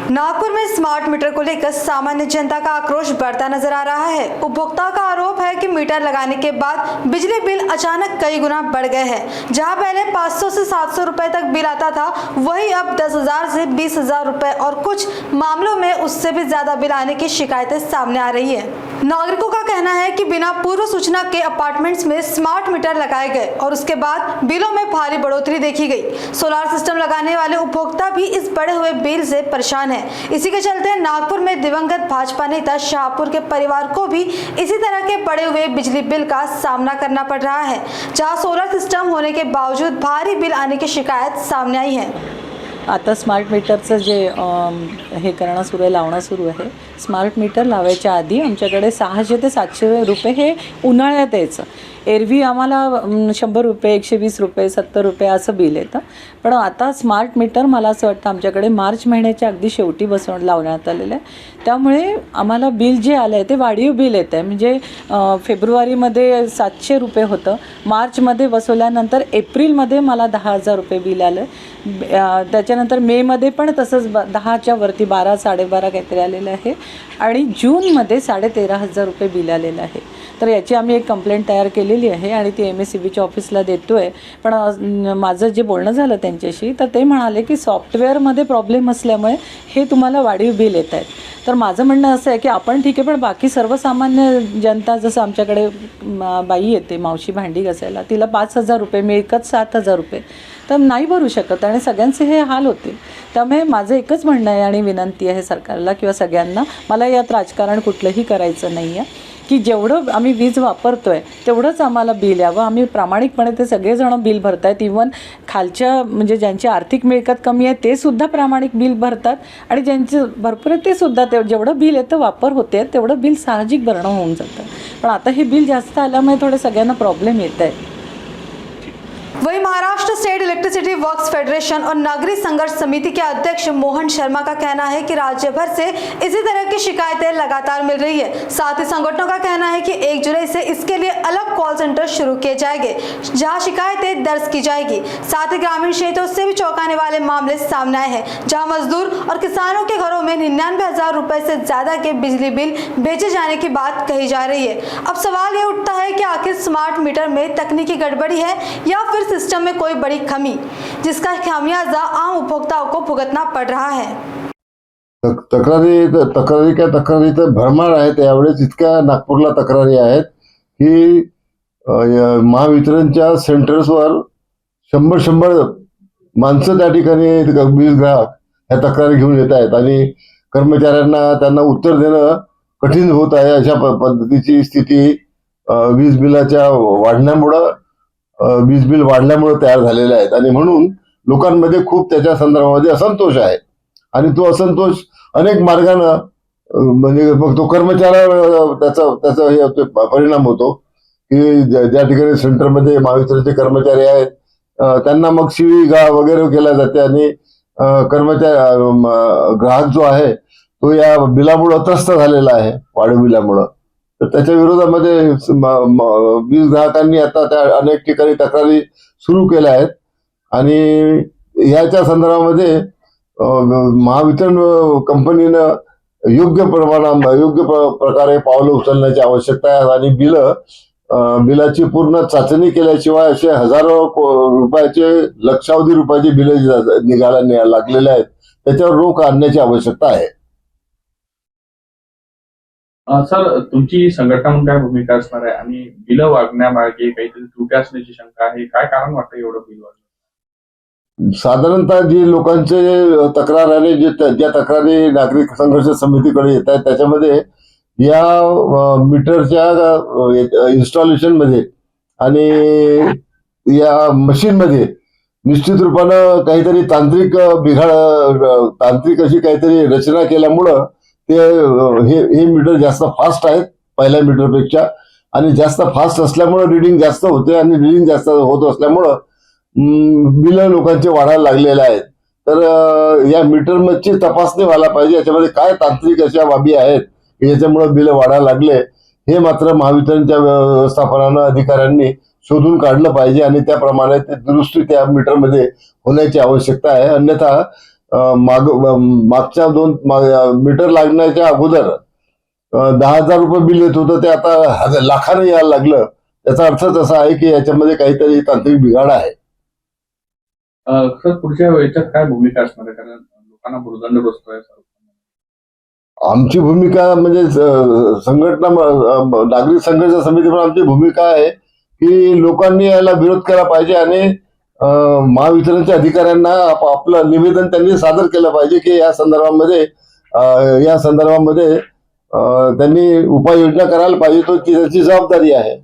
नागपुर में smart meter को लेकर सामान्य जनता का आक्रोश बढ़ता नजर आ रहा है। उपभोक्ता का आरोप है कि मीटर लगाने के बाद बिजली बिल अचानक कई गुना बढ़ गए हैं। जहां पहले 500 से 700 रुपए तक बिल आता था, वही अब 10,000 से 20,000 रुपए और कुछ मामलों में उससे भी ज्यादा बिल आने की शिकायतें सामने आ रही है। नागरिकों का कहना है कि बिना पूर्व सूचना के अपार्टमेंट्स में स्मार्ट मीटर लगाए गए और उसके बाद बिलों में भारी बढ़ोतरी देखी गई। सोलर सिस्टम लगाने वाले उपभोक्ता भी इस बढ़े हुए बिल से परेशान है। इसी के चलते नागपुर में दिवंगत भाजपा नेता शाहपुर के परिवार को भी इसी तरह के बढ़े हुए बिजली बिल का सामना करना पड़ रहा है, जहां सोलर सिस्टम होने के बावजूद भारी बिल आने की शिकायत सामने आई है। आता स्मार्ट मीटरचं जे हे करणं सुरू आहे, लावणं सुरू आहे। स्मार्ट मीटर लावायच्या आधी आमच्याकडे 600 ते 700 रुपये हे उन्हाळ्यात यायचं। एरवी आम्हाला 100 रुपये, 120 रुपये, 70 रुपये असं बिल येतं। पण आता स्मार्ट मीटर मला असं वाटतं आमच्याकडे मार्च महिन्याच्या अगदी शेवटी लावण्यात आलेलं आहे। त्यामुळे आम्हाला बिल जे आलं आहे ते वाढीव बिल येतं आहे। म्हणजे फेब्रुवारीमध्ये 700 रुपये होतं, मार्चमध्ये बसवल्यानंतर एप्रिलमध्ये मला 10,000 रुपये बिल आलं। त्याच्यानंतर मेमध्ये पण तसंच 10च्या वरती 12, 12.5 काहीतरी आलेलं आहे आणि जूनमध्ये 13,500 रुपये बिल आलेलं आहे। तर याची आम्ही एक कंप्लेंट तयार केलेली आहे आणि ती MSEBच्या ऑफिसला देतो आहे। पण माझं जे बोलणं झालं त्यांच्याशी तर ते म्हणाले की सॉफ्टवेअरमध्ये प्रॉब्लेम असल्यामुळे हे तुम्हाला वाढीव बिल येत आहेत। तर माझं म्हणणं असं आहे की आपण ठीक आहे, पण बाकी सर्वसामान्य जनता, जसं आमच्याकडे बाई येते मावशी भांडी घासायला, तिला 5,000 रुपये मिळकत 7,000 रुपये तर नाही भरू शकत आणि सगळ्यांचे हे हाल होतील। त्यामुळे माझं एकच म्हणणं आहे आणि विनंती आहे सरकारला किंवा सगळ्यांना, मला यात राजकारण कुठलंही करायचं नाही आहे की जेवढं आम्ही वीज वापरतो आहे तेवढंच आम्हाला बिल यावं। आम्ही प्रामाणिकपणे ते सगळेजण बिल भरत आहेत। इवन खालच्या म्हणजे ज्यांची आर्थिक मिळकत कमी आहे ते सुद्धा प्रामाणिक बिल भरतात आणि ज्यांचे भरपूर आहे ते सुद्धा जेवढं बिल येतं वापर होते तेवढं बिल साहजिक भरणं होऊन जातं। पण आता हे बिल जास्त आल्यामुळे थोडे सगळ्यांना प्रॉब्लेम येत आहे। वहीं Maharashtra state electricity works federation और नागरिक संघर्ष समिति के अध्यक्ष मोहन शर्मा का कहना है कि राज्य भर से इसी तरह की शिकायतें लगातार मिल रही है। साथ ही संगठनों का कहना है कि 1 जुलाई से इसके लिए अलग कॉल सेंटर शुरू किए जाएंगे, जहां शिकायतें दर्ज की जाएगी। साथ ही ग्रामीण क्षेत्रों से भी चौंकाने वाले मामले सामने आए हैं, जहां मजदूर और किसानों के घरों में 99,000 रुपए से ज्यादा के बिजली बिल बेचे जाने की बात कही जा रही है। अब सवाल ये उठता है कि आखिर स्मार्ट मीटर में तकनीकी गड़बड़ी है या फिर सिस्टम में कोई बड़ी कमी, जिसका खामियाजा आम उपभोक्ताओं को भुगतना पड़ रहा है। तक्रारी तर भरमार आहेत। यावेळेस इतक्या नागपूरला तक्रारी आहेत की महावितरणच्या सेंटर्सवर 100 माणसं त्या ठिकाणी वीज ग्राहक ह्या तक्रारी घेऊन येत आहेत आणि कर्मचाऱ्यांना त्यांना उत्तर देणं कठीण होत आहे। अशा पद्धतीची स्थिती वीज बिलाच्या वीज बिल वाढल्यामुळे तयार झालेले आहेत आणि म्हणून लोकांमध्ये खूप त्याच्या संदर्भामध्ये असंतोष आहे आणि तो असंतोष अनेक मार्गाने म्हणजे मग तो कर्मचाऱ्यावर त्याचा परिणाम होतो की ज्या ठिकाणी सेंटरमध्ये महावितरणचे कर्मचारी आहेत त्यांना मग शिवीगाळ वगैरे केल्या जाते आणि ग्राहक जो आहे तो या बिलामुळे त्रस्त झालेला आहे, वाढीव बिलामुळे। तर त्याच्या विरोधामध्ये वीज ग्राहकांनी आता त्या अनेक ठिकाणी तक्रारी सुरू केल्या आहेत आणि याच्या संदर्भामध्ये महावितरण कंपनीनं योग्य प्रकारे पावलं उचलण्याची आवश्यकता आहे आणि बिलाची पूर्ण चाचणी केल्याशिवाय असे हजारो रुपयाचे, लक्षावधी रुपयाचे बिल निघायला लागलेले आहेत, त्याच्यावर रोख आणण्याची आवश्यकता आहे। सर, तुमची संघटना म्हणून काय भूमिका असणार आहे आणि बिल वाढण्यामागे काहीतरी त्रुटी असण्याची शंका आहे, काय कारण वाटतं एवढं बिल वाढलं? साधारणतः जी लोकांचे तक्रार आणि ज्या तक्रारी नागरिक संघर्ष समितीकडे येत आहेत त्याच्यामध्ये या मीटरच्या इन्स्टॉलेशन मध्ये आणि या मशीन मध्ये निश्चित रूपानं काहीतरी तांत्रिक अशी काहीतरी रचना केल्यामुळं हे मीटर जास्त फास्ट आहेत पहिल्या मीटरपेक्षा आणि जास्त फास्ट असल्यामुळे रीडिंग जास्त होते आणि रीडिंग जास्त होत असल्यामुळं बिल लोकांचे वाढायला लागलेले आहेत। तर या मीटरची तपासणी व्हायला पाहिजे, याच्यामध्ये काय तांत्रिक अशा बाबी आहेत याच्यामुळे बिल वाढायला लागले हे मात्र महावितरणच्या व्यवस्थापनानं अधिकाऱ्यांनी शोधून काढलं पाहिजे आणि त्याप्रमाणे ते दुरुस्ती त्या मीटरमध्ये होण्याची आवश्यकता आहे। अन्यथा मागच्या मीटर लागण्याच्या अगोदर 10,000 रुपये बिल येत होतं, ते आता लाखाने यायला लागलं. त्याचा अर्थच असा आहे की याच्यामध्ये काहीतरी तांत्रिक बिघाड आहे. सर पुढच्या याच्यात काय भूमिका असणार आहे, कारण लोकांना भुर्दंड बसतोय. आमची भूमिका म्हणजे संघटना नागरिक संघर्ष समिती पण आमची भूमिका आहे की लोकांनी याला विरोध केला पाहिजे आणि महावितरणच्या अधिकाऱ्यांना आपलं निवेदन त्यांनी सादर केलं पाहिजे की या संदर्भामध्ये त्यांनी उपाययोजना करायला पाहिजे, तो त्याची जबाबदारी आहे.